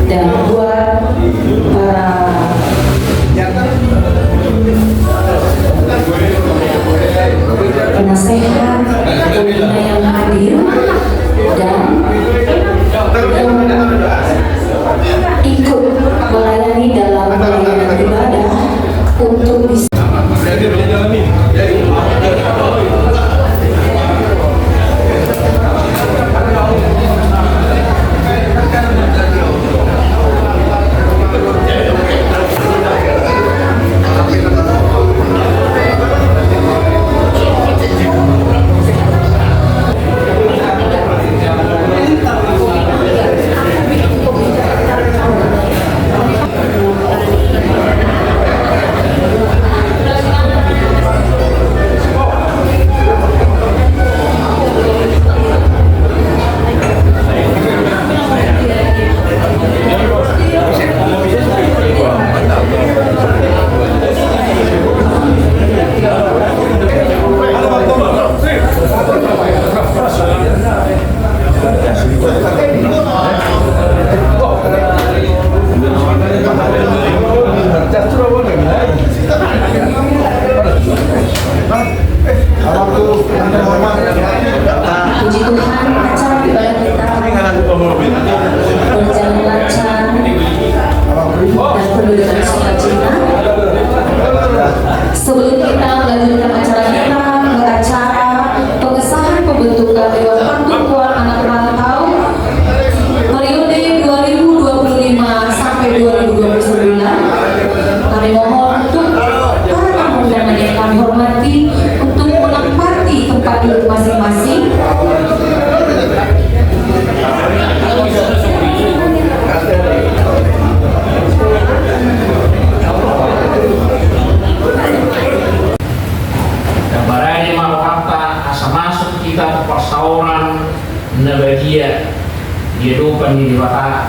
Dan buat para penasehat umumnya yang hadir dan ikut melayani dalam pelayanan ibadah untuk bisa puji Tuhan, acara ibadah kita berjalan lancar dan penuh dengan sukacita. Sebelum kita melanjutkan acara kita ke acara pengesahan pembentukan Dewan Pertukuan Anak Rantau periode 2025 sampai 2029, kami mohon untuk para tamu undangan yang kami hormati untuk menempati tempat duduk masing-masing. Barangnya mau kata asa masuk kita ke persauran nabagia di depan di bata.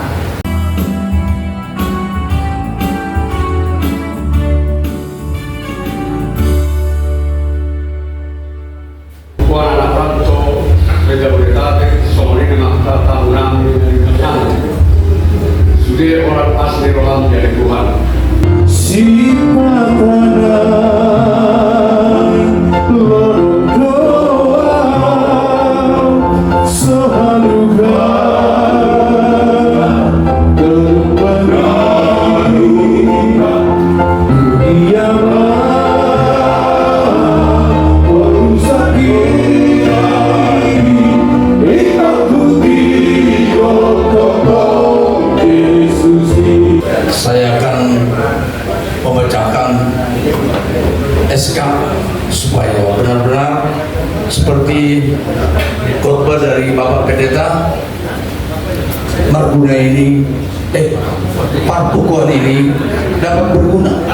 Buona la fatto vegetabilitate sono in una taunami sudah orang asli rohan dari Tuhan. Si saya akan membacakan SK supaya benar-benar seperti khotbah dari Bapak Pendeta Marguna ini, Partukuan ini dapat berguna.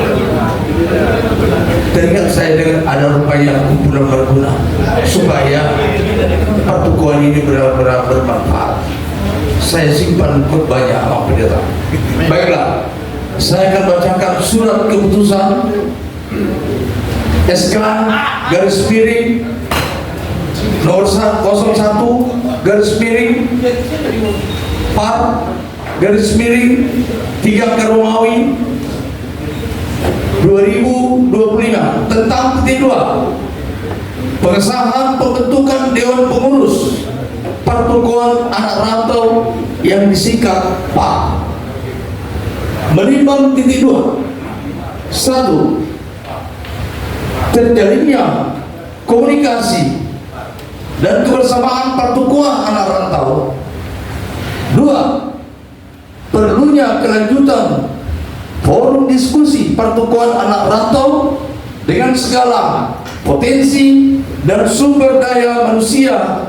Teringat saya dengan ada rupanya kumpulan berguna supaya Partukuan ini benar-benar bermanfaat. Saya simpan khotbahnya Bapak Pendeta. Baiklah, saya akan bacakan surat keputusan SK garis miring nomor 01 garis miring par garis miring 3 Romawi 2025 tentang titik 2 pengesahan pembentukan Dewan Pengurus Pertukuan Anak Rantau yang disingkat PAR. Menimbang titik 2, 1. Terjalinnya komunikasi dan kebersamaan Pertukuan Anak Rantau. 2. Perlunya kelanjutan forum diskusi Pertukuan Anak Rantau dengan segala potensi dan sumber daya manusia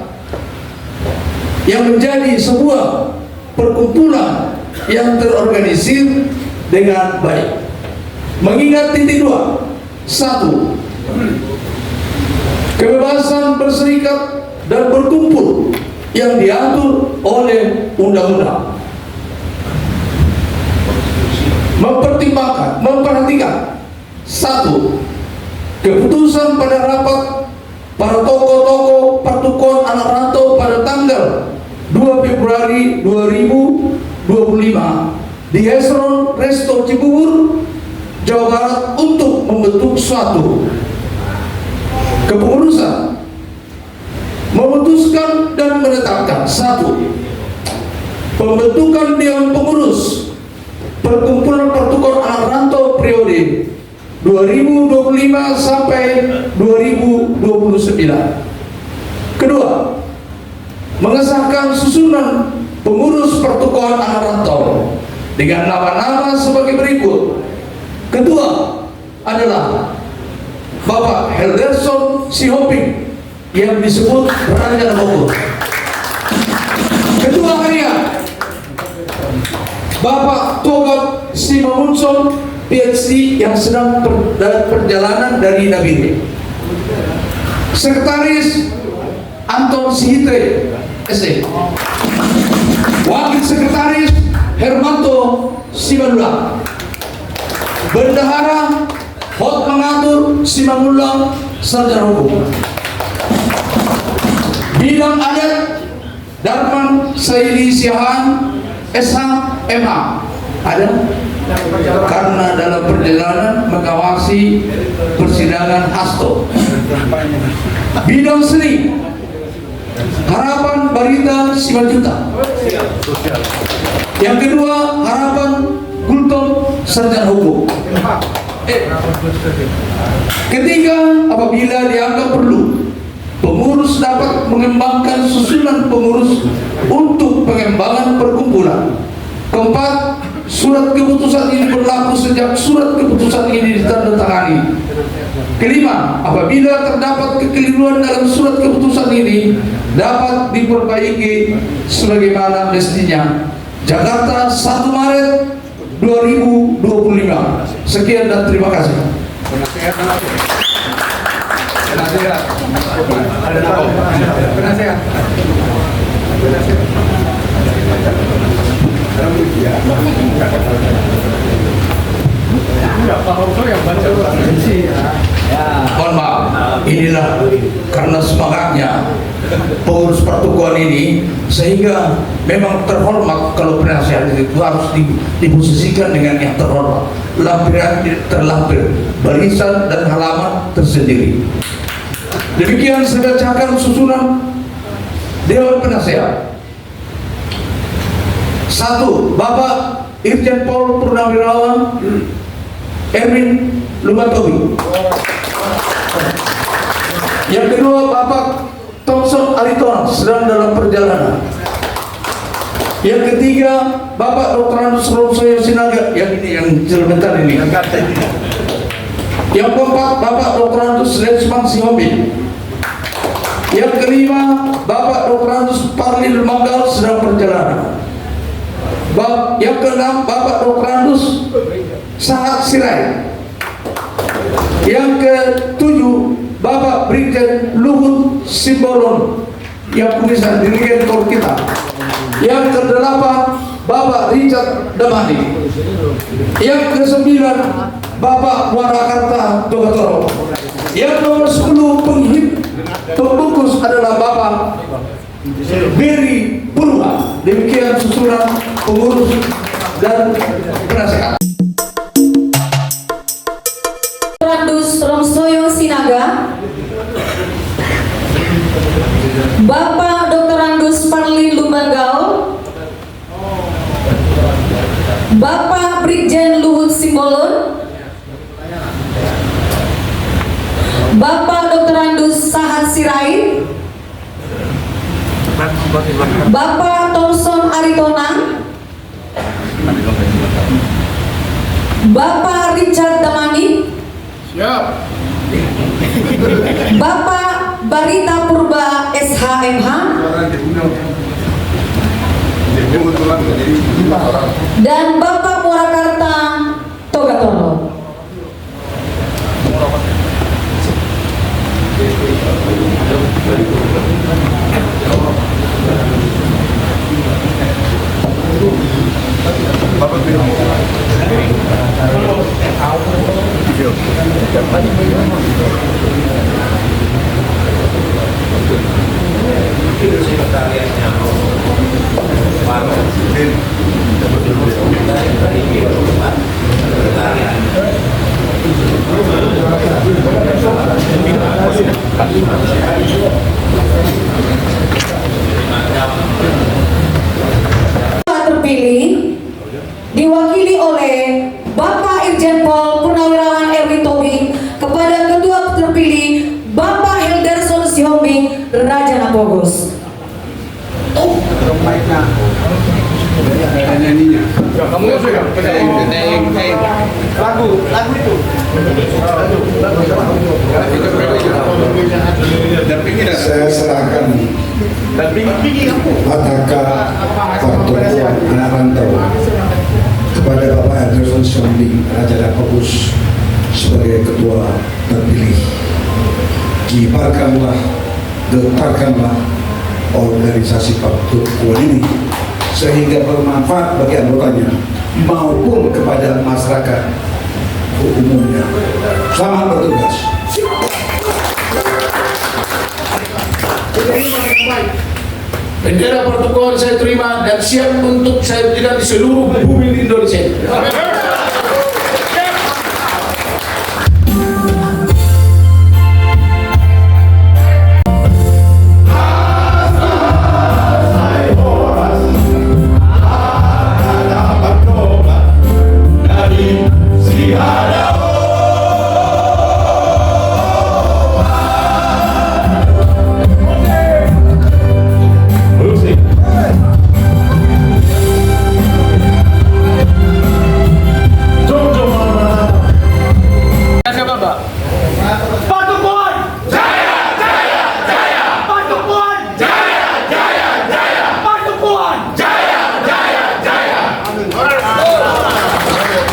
yang menjadi sebuah perkumpulan yang terorganisir dengan baik. Mengingat titik 2, 1. Kebebasan berserikat dan berkumpul yang diatur oleh undang-undang. Memperhatikan 1. Keputusan pada rapat para tokoh-tokoh Pertukuan di Hesron Resto Cibubur, Jawa Barat untuk membentuk suatu kepengurusan, memutuskan dan menetapkan satu pembentukan Dewan Pengurus Perkumpulan Pertukaran Anak Rantau periode 2025 sampai 2029. Kedua, mengesahkan susunan pengurus pertukaran anak rantau dengan nama-nama sebagai berikut. Ketua adalah Bapak Helderson Sihoping yang disebut Raja Bogor. Ketua harian Bapak Togat Simangunson PhD yang sedang perjalanan dari Nabire. Sekretaris Anton Sihitre SD. Wakil Sekretaris Hermanto Simanula. Bendahara Hot Mengatur Simanula Sarjana Hukum. Bidang adat Darman Saili Siahan SH MH. Ada? Karena dalam perjalanan mengawasi persidangan Hasto. Bidang seni Harapan Barita Simanjuta. Yang kedua Harapan Gultom Sarjana Hukum. Ketiga, apabila dianggap perlu, pengurus dapat mengembangkan susunan pengurus untuk pengembangan perkumpulan. Keempat, surat keputusan ini berlaku sejak surat keputusan ini ditandatangani. Kelima, apabila terdapat kekeliruan dalam surat keputusan ini dapat diperbaiki sebagaimana mestinya. Jakarta 1 Maret 2025. Sekian dan terima kasih. Mohon maaf, inilah karena semangatnya pengurus pertukuan ini, sehingga memang terhormat kalau penasihat itu harus diposisikan dengan yang terhormat, lampiran terlampir, barisan dan halaman tersendiri. Demikian saya bacakan susunan Dewan Penasehat. 1. Bapak Irjen Pol Purnawirawan Erwin Lumatobi. Yang kedua Bapak Thompson Ariton sedang dalam perjalanan. Yang ketiga Bapak Dr. Andus Romsoyo Sinaga, yang ini yang sebentar ini. Yang keempat Bapak Dr. Andus Lensman Sihombing. Yang kelima Bapak Dr. Andus Parlil Manggal sedang perjalanan. Yang keenam Bapak Dr. Andus Sahat Sirai. Yang ketujuh Bapak Brigjen Luhut Simbolon yang tulisan Dirjen Kor kita. Yang kedelapan Bapak Richard Damani. Yang kesembilan Bapak Warakarta Togatoro. Yang nomor 10 pembungkus adalah Bapak Beri Purwa. Demikian susunan pengurus dan penasehat. Andus Romsoyo Sinaga, Bapak Dr. Andus Parli Lumanggal, Bapak Brigjen Luhut Simbolon, Bapak Dr. Andus Sahat Sirait, Bapak Thompson Aritonang, Bapak Richard Damani, Bapak Barita Purba SHMH, dan Bapak Warakarta Togatono. Terpilih diwakili oleh Bapak Irjen Pol Purnawirawan Erwin Tobing kepada Ketua terpilih Bapak Helderson Sihombing Raja Napogos. Saya serahkan Pataka Pertukuan Anak Rantau kepada Bapak Helderson Sihombing Raja Napogos sebagai ketua terpilih. Kibarkanlah, getarkanlah organisasi Pertukuan ini sehingga bermanfaat bagi anggotanya maupun kepada masyarakat umumnya. Selamat bertugas. Bendera Pertukuan saya terima dan siap untuk saya berikan di seluruh bumi Indonesia.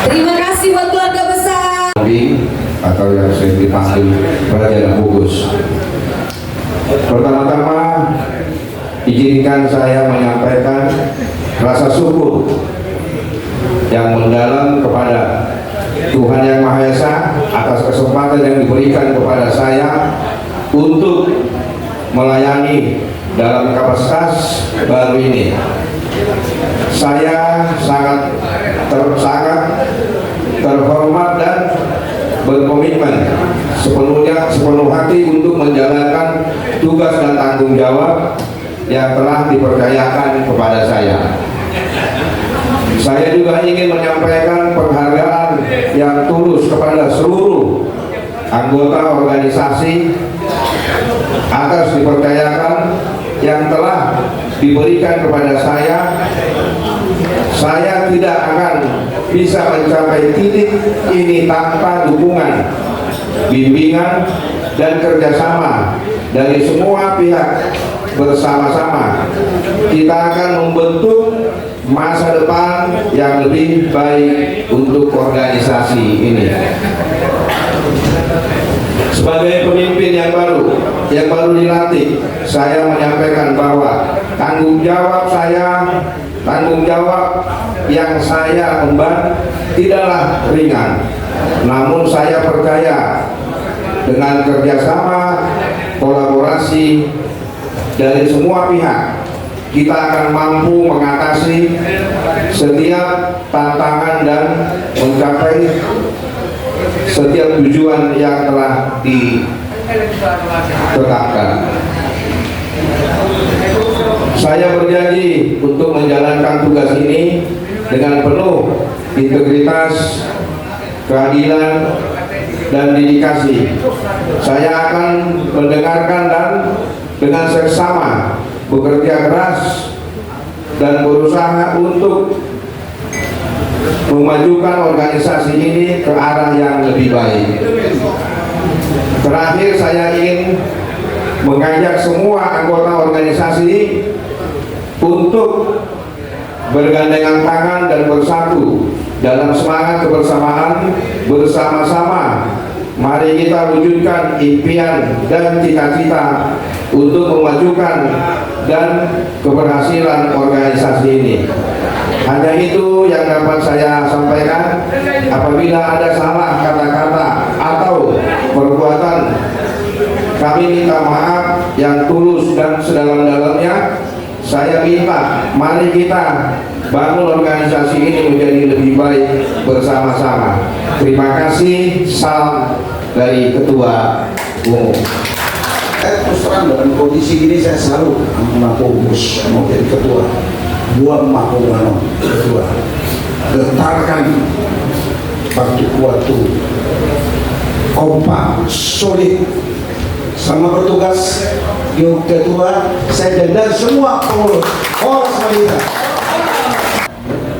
Terima kasih buat keluarga besar. Atau yang sering dipanggil Raja Napogos. Pertama-tama izinkan saya menyampaikan rasa syukur yang mendalam kepada Tuhan Yang Maha Esa atas kesempatan yang diberikan kepada saya untuk melayani dalam kapasitas baru ini. Saya sangat terhormat dan berkomitmen sepenuh hati untuk menjalankan tugas dan tanggung jawab yang telah dipercayakan kepada saya. Saya juga ingin menyampaikan penghargaan yang tulus kepada seluruh anggota organisasi atas dipercayakan yang telah diberikan kepada saya. Saya tidak akan bisa mencapai titik ini tanpa dukungan, bimbingan, dan kerjasama dari semua pihak. Bersama-sama kita akan membentuk masa depan yang lebih baik untuk organisasi ini. Sebagai pemimpin yang baru dilantik, saya menyampaikan bahwa tanggung jawab yang saya emban tidaklah ringan. Namun saya percaya dengan kerjasama, kolaborasi dari semua pihak, kita akan mampu mengatasi setiap tantangan dan mencapai setiap tujuan yang telah ditetapkan. Saya berjanji untuk menjalankan tugas ini dengan penuh integritas, keadilan, dan dedikasi. Saya akan mendengarkan dan dengan seksama bekerja keras dan berusaha untuk memajukan organisasi ini ke arah yang lebih baik. Terakhir, saya ingin mengajak semua anggota organisasi untuk bergandengan tangan dan bersatu dalam semangat kebersamaan. Bersama-sama mari kita wujudkan impian dan cita-cita untuk memajukan dan keberhasilan organisasi ini. Hanya itu yang dapat saya sampaikan. Apabila ada salah kata-kata atau perbuatan, kami minta maaf yang tulus dan sedalam-dalamnya. saya minta mari kita bangun organisasi ini menjadi lebih baik bersama-sama. Terima kasih. Salam dari Ketua Umum. Terus terang dalam kondisi ini saya selalu fokus mau jadi ketua. Buang makumano ketua. Getarkan waktu kuatu. Kompak, solid, sama bertugas yuk ketua. Saya dan semua pengurus Horas Madinah.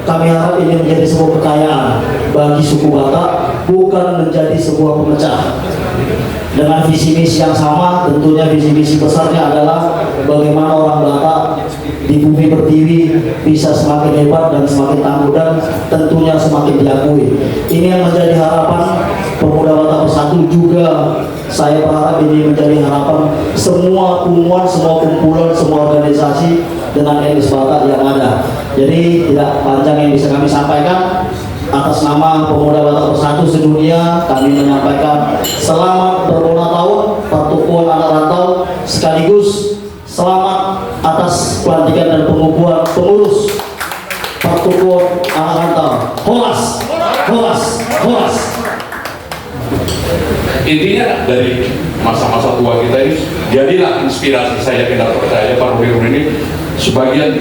Kami harap ini menjadi sebuah kekayaan bagi suku Batak, bukan menjadi sebuah pemecah. Dengan visi misi yang sama, tentunya visi misi besarnya adalah bagaimana orang Batak di bumi pertiwi bisa semakin hebat dan semakin tangguh dan tentunya semakin diakui. Ini yang menjadi harapan Pemuda Batak Bersatu, juga saya berharap ini menjadi harapan semua kumpulan, semua kumpulan, semua organisasi dengan etnis Batak yang ada. Jadi tidak panjang yang bisa kami sampaikan. Atas nama Pemuda Batak Bersatu sedunia, kami menyampaikan selamat berulang tahun Pertukuan Anak Rantau, sekaligus selamat atas pelantikan dan pengukuhan pengurus Pertukuan Anak Rantau. Horas, horas, horas. Intinya dari masa-masa tua kita ini, jadilah inspirasi. Saya tidak percaya Pak Ruhirun ini sebagian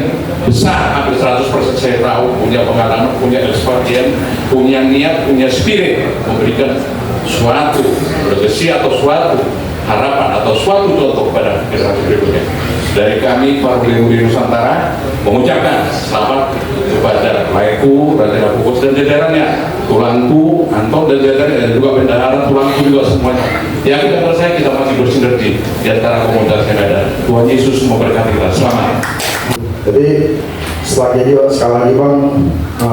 besar, hampir 100% saya tahu punya pengalaman, punya ekspertise, punya niat, punya spirit memberikan suatu legasi atau suatu harapan atau suatu contoh kepada generasi berikutnya. Dari kami Pak Ruhirun Nusantara mengucapkan selamat kepada Laiku, Raja Fokus dan jajarannya, Tulangku, Anton dan jajarannya, dan juga bendahara Tulangku juga semuanya. Yang kita percaya kita masih bersinergi di antara komunitas yang ada. Tuhan Yesus memberkati kita. Selamat. Jadi setelah jadi sekali lagi Bang,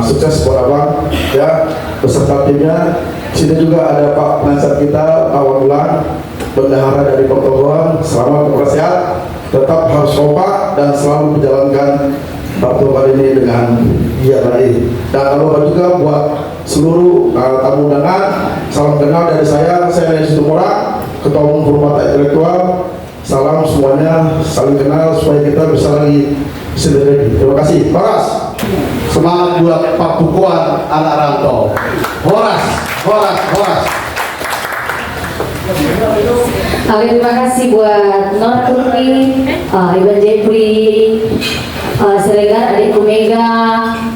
sukses buat Abang ya beserta timnya. Sini juga ada Pak penasihat kita Pak Wadulan, bendahara dari Pertokohan. Selamat bersehat, tetap harus kompak dan selalu menjalankan Pertokohan ini dengan giat tadi. Dan kalau juga buat seluruh tamu undangan, salam kenal dari saya Nedi Situmorang, Ketua Umum Forum Intelektual. Salam semuanya, saling kenal supaya kita bisa lagi sinergi. Terima kasih. Horas. Semangat buat Pertukuan Anak Rantau. Horas, horas, horas. Oke, terima kasih buat Nora Turki, Iwan Jeffrey, Siregar, Adikku Mega,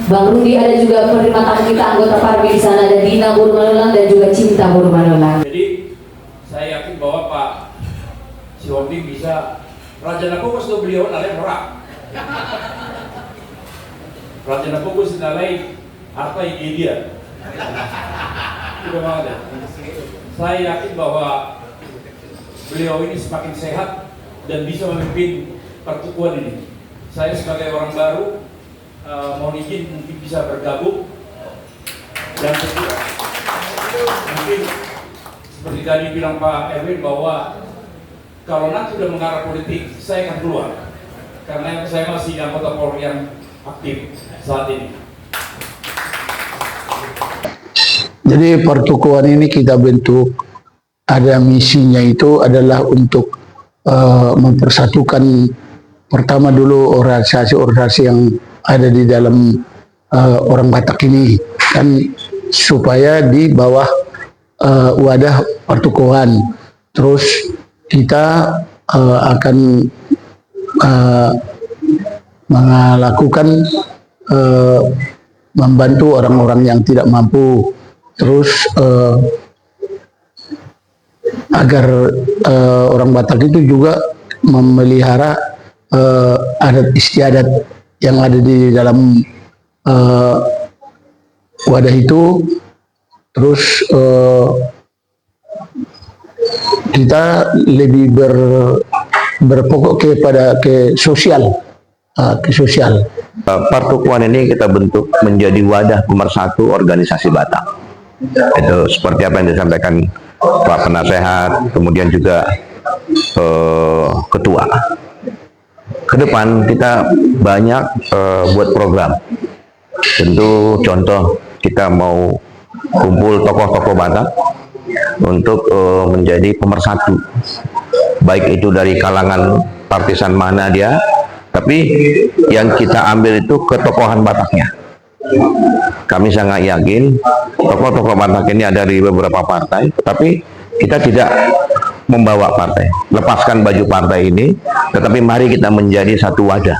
Bang Rudi, ada juga penerima tamu kita anggota Parbi di sana, ada Dina Burmanulang dan juga Cinta Burmanulang. Jadi saya yakin bahwa Pak Sihombing bisa Raja Fokus itu beliau nalai orang. Raja Fokus nalai apa yang dia. Sudah banget ya. Saya yakin bahwa beliau ini semakin sehat dan bisa memimpin pertukuan ini. Saya sebagai orang baru mohon izin mungkin bisa bergabung dan mungkin seperti tadi bilang Pak Erwin bahwa kalau nanti sudah mengarah politik saya akan keluar karena saya masih anggota Polri yang aktif saat ini. Jadi pertukuan ini kita bentuk, ada misinya itu adalah untuk mempersatukan pertama dulu organisasi-organisasi yang ada di dalam orang Batak ini, dan supaya di bawah wadah pertukuan. Terus kita akan melakukan membantu orang-orang yang tidak mampu. Terus agar orang Batak itu juga memelihara adat istiadat yang ada di dalam wadah itu. Terus kita lebih berpokok ke sosial. Pertukuan ini kita bentuk menjadi wadah pemersatu organisasi Batak. Itu seperti apa yang disampaikan Pak Penasehat, kemudian juga Ketua. Ke depan kita banyak buat program. Tentu contoh kita mau kumpul tokoh-tokoh Batak untuk menjadi pemersatu. Baik itu dari kalangan partisan mana dia, Tapi yang kita ambil itu ketokohan Bataknya. Kami sangat yakin tokoh-tokoh Batak ini ada di beberapa partai, tapi kita tidak membawa partai, lepaskan baju partai ini, tetapi mari kita menjadi satu wadah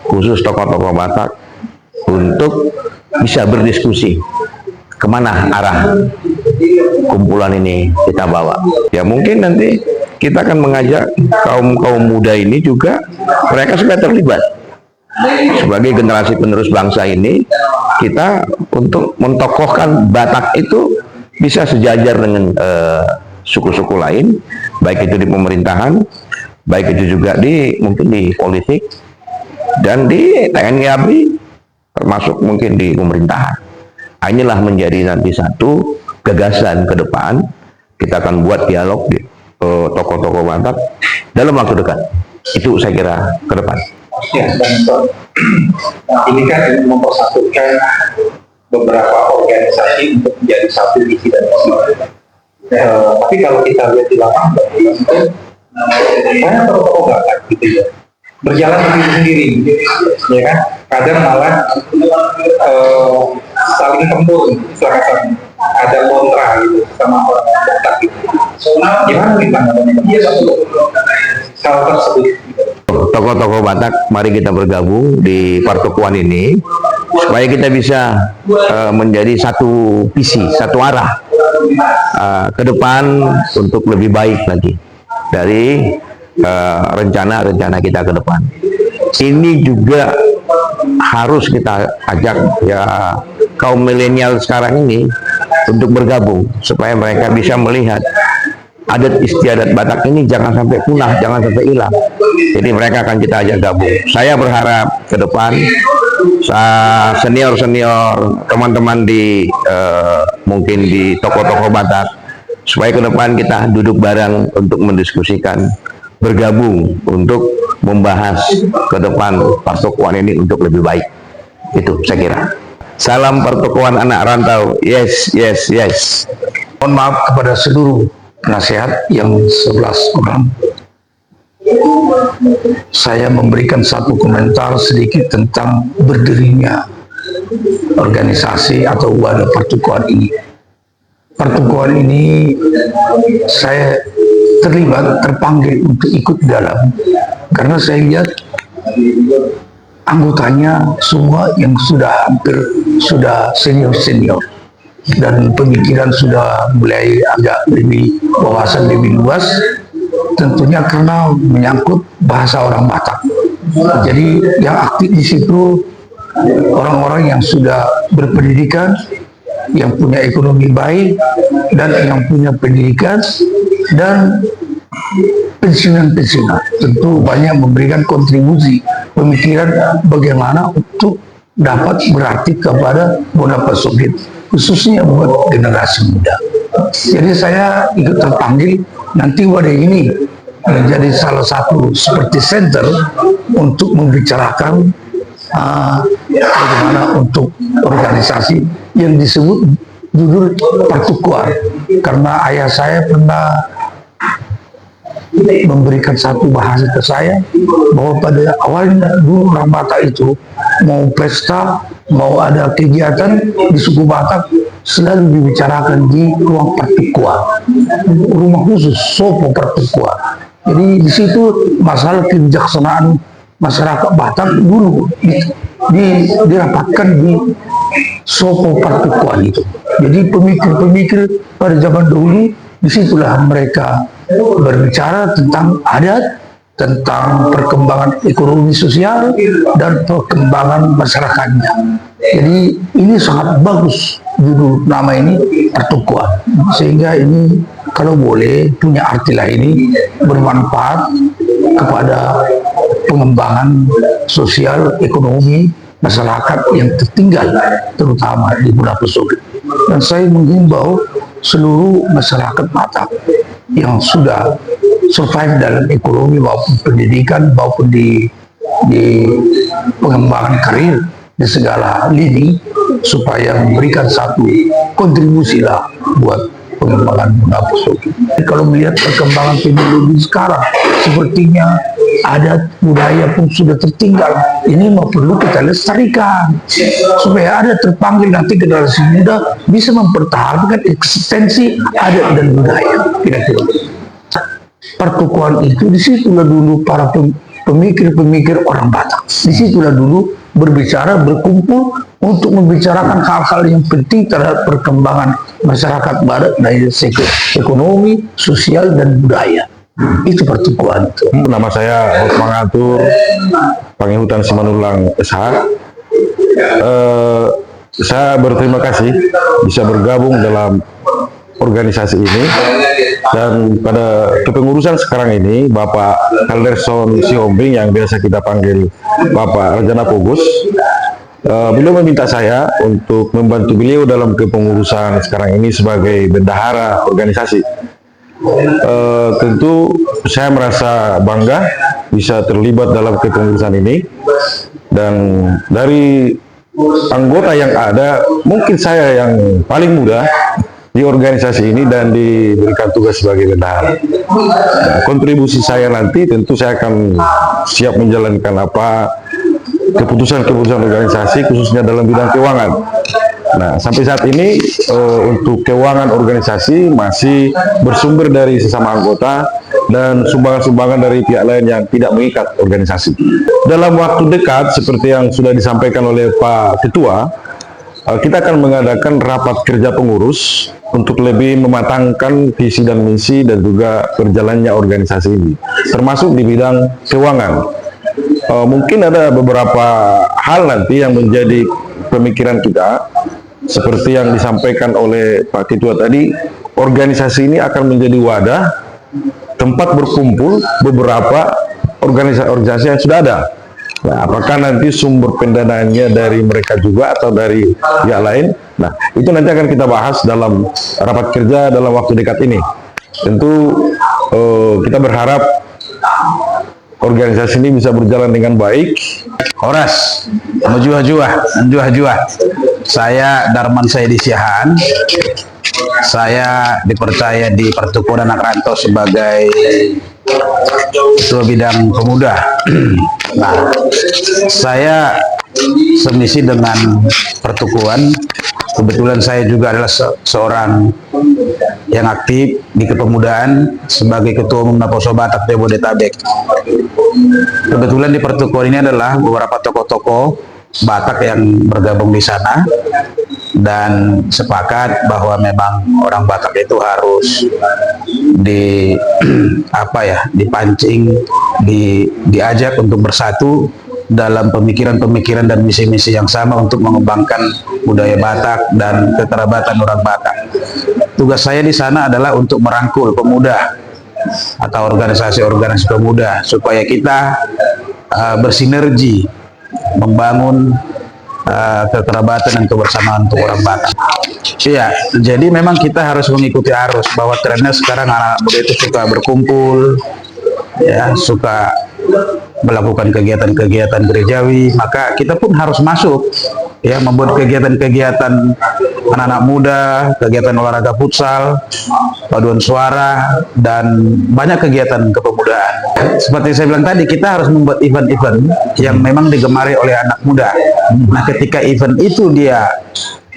khusus tokoh-tokoh Batak untuk bisa berdiskusi kemana arah kumpulan ini kita bawa. Ya mungkin nanti kita akan mengajak kaum muda ini juga, mereka sudah terlibat sebagai generasi penerus bangsa ini, kita untuk mentokohkan Batak itu bisa sejajar dengan suku-suku lain, baik itu di pemerintahan, baik itu juga mungkin di politik dan di TNI ABRI, termasuk mungkin di pemerintahan. Inilah menjadi nanti satu gagasan ke depan. Kita akan buat dialog di tokoh-tokoh Batak dalam waktu dekat. Itu saya kira ke depan. Ya, dan ini kan mempersatukan beberapa organisasi untuk menjadi satu visi dan misi. Tapi kalau kita lihat di lapangan, itu banyak tokoh Batak gitu ya, berjalan sendiri, ya kan? Kadang malah saling tempur, istilahnya ada kontra gitu sama orang Batak gitu. Gimana hal tersebut? Tokoh-tokoh Batak, mari kita bergabung di Pertukuan ini supaya kita bisa menjadi satu visi, satu arah ke depan untuk lebih baik lagi dari rencana-rencana kita ke depan. Ini juga harus kita ajak ya kaum milenial sekarang ini untuk bergabung supaya mereka bisa melihat adat istiadat Batak ini jangan sampai punah, jangan sampai hilang. Jadi mereka akan kita ajak gabung. Saya berharap ke depan senior-senior teman-teman di mungkin di tokoh-tokoh Batak supaya ke depan kita duduk bareng untuk mendiskusikan, bergabung untuk membahas ke depan Pertukuan ini untuk lebih baik. Itu saya kira. Salam Pertukuan anak rantau. Yes, yes, yes. Mohon maaf kepada seluruh penasehat yang 11 orang. Saya memberikan satu komentar sedikit tentang berdirinya organisasi atau wadah Pertukuan ini. Pertukuan ini saya terpanggil untuk ikut dalam karena saya lihat anggotanya semua yang sudah senior dan pemikiran sudah mulai agak lebih wawasan lebih luas, tentunya karena menyangkut bahasa orang Batak. Jadi yang aktif di situ orang-orang yang sudah berpendidikan, yang punya ekonomi baik, dan yang punya pendidikan dan pensiunan-pensiunan. Tentu banyak memberikan kontribusi pemikiran bagaimana untuk dapat berarti kepada Bonaparte Sogit, khususnya buat generasi muda. Jadi saya ikut terpanggil, nanti wadah ini menjadi salah satu seperti center untuk membicarakan bagaimana untuk organisasi yang disebut judul Pertukuan, karena ayah saya pernah memberikan satu bahasa ke saya bahwa pada awalnya dulu orang Batak itu mau pesta, mau ada kegiatan di suku Batak selalu dibicarakan di ruang Pertukuan, rumah khusus Sopo Pertukuan. Jadi di situ masalah kebijaksanaan masyarakat Batak dulu dirapatkan di Sopo Pertukuan itu. Jadi pemikir-pemikir pada zaman dahulu disitulah mereka berbicara tentang adat, tentang perkembangan ekonomi sosial dan perkembangan masyarakatnya. Jadi ini sangat bagus judul nama ini Pertukuan, sehingga ini kalau boleh punya arti lain ini bermanfaat kepada pengembangan sosial ekonomi masyarakat yang tertinggal terutama di Bonaparte Sogit. Dan saya menghimbau seluruh masyarakat Batak yang sudah survive dalam ekonomi maupun pendidikan maupun di pengembangan karir di segala lini supaya memberikan satu kontribusi lah buat pengembangan Bonaparte Sogit. Kalau melihat perkembangan teknologi sekarang, sepertinya adat budaya pun sudah tertinggal. Ini mau perlu kita lestarikan supaya ada terpanggil nanti generasi muda bisa mempertahankan eksistensi adat dan budaya. Kira-kira pertukuan itu disitulah dulu para pemikir-pemikir orang Batak. Disitulah dulu berbicara, berkumpul untuk membicarakan hal-hal yang penting terhadap perkembangan masyarakat Batak dari segi ekonomi, sosial, dan budaya. Itu pertukuan itu. Nama saya Hotman Atur, Pangihutan Simanulang SH. Saya berterima kasih bisa bergabung dalam organisasi ini, dan pada kepengurusan sekarang ini Bapak Kalderson Siombing yang biasa kita panggil Bapak Rajana Pogus, beliau meminta saya untuk membantu beliau dalam kepengurusan sekarang ini sebagai bendahara organisasi. Tentu saya merasa bangga bisa terlibat dalam kepengurusan ini, dan dari anggota yang ada mungkin saya yang paling muda di organisasi ini dan diberikan tugas sebagai bendahara. Nah, kontribusi saya nanti tentu saya akan siap menjalankan apa keputusan-keputusan organisasi khususnya dalam bidang keuangan. Nah, sampai saat ini untuk keuangan organisasi masih bersumber dari sesama anggota dan sumbangan-sumbangan dari pihak lain yang tidak mengikat organisasi. Dalam waktu dekat, seperti yang sudah disampaikan oleh Pak Ketua, kita akan mengadakan rapat kerja pengurus untuk lebih mematangkan visi dan misi dan juga berjalannya organisasi ini, termasuk di bidang keuangan. Mungkin ada beberapa hal nanti yang menjadi pemikiran kita, seperti yang disampaikan oleh Pak Ketua tadi, organisasi ini akan menjadi wadah tempat berkumpul beberapa organisasi yang sudah ada. Nah, apakah nanti sumber pendanaannya dari mereka juga atau dari pihak lain? Nah, itu nanti akan kita bahas dalam rapat kerja dalam waktu dekat ini. Tentu kita berharap organisasi ini bisa berjalan dengan baik. Horas, menjuah-juah. Saya Darman Saidi Siahaan. Saya dipercaya di Pertukuan Anak Rantau sebagai Ketua Bidang Pemuda. Nah, saya semisi dengan Pertukuan. Kebetulan saya juga adalah seorang yang aktif di kepemudaan sebagai Ketua Umum Naposo Batak Jabodetabek. Kebetulan di Pertukuan ini adalah beberapa tokoh-tokoh Batak yang bergabung di sana, dan sepakat bahwa memang orang Batak itu harus dipancing, diajak untuk bersatu dalam pemikiran-pemikiran dan misi-misi yang sama untuk mengembangkan budaya Batak dan kekerabatan orang Batak. Tugas saya di sana adalah untuk merangkul pemuda atau organisasi-organisasi pemuda supaya kita bersinergi membangun kekerabatan dan kebersamaan untuk orang Batak. Iya, jadi memang kita harus mengikuti arus bahwa trennya sekarang anak muda itu suka berkumpul, ya, suka melakukan kegiatan-kegiatan gerejawi, maka kita pun harus masuk, ya, membuat kegiatan-kegiatan anak-anak muda, kegiatan olahraga futsal, paduan suara, dan banyak kegiatan kepemudaan. Seperti saya bilang tadi, kita harus membuat event-event yang memang digemari oleh anak muda. Nah, ketika event itu dia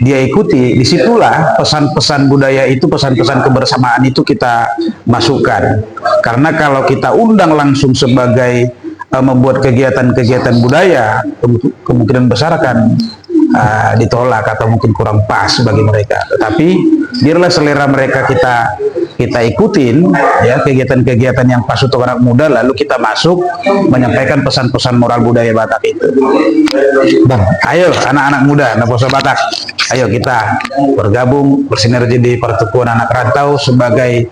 ikuti, disitulah pesan-pesan budaya itu, pesan-pesan kebersamaan itu kita masukkan. Karena kalau kita undang langsung sebagai membuat kegiatan-kegiatan budaya, kemungkinan besar akan ditolak atau mungkin kurang pas bagi mereka. Tetapi biarlah selera mereka kita ikutin, ya, kegiatan-kegiatan yang pas untuk anak muda, lalu kita masuk menyampaikan pesan-pesan moral budaya Batak itu. Bang, ayo anak-anak muda Naposo Batak, ayo kita bergabung, bersinergi di Pertukuan Anak Rantau sebagai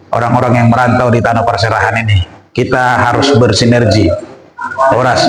orang-orang yang merantau di tanah perserahan ini. Kita harus bersinergi. Horas.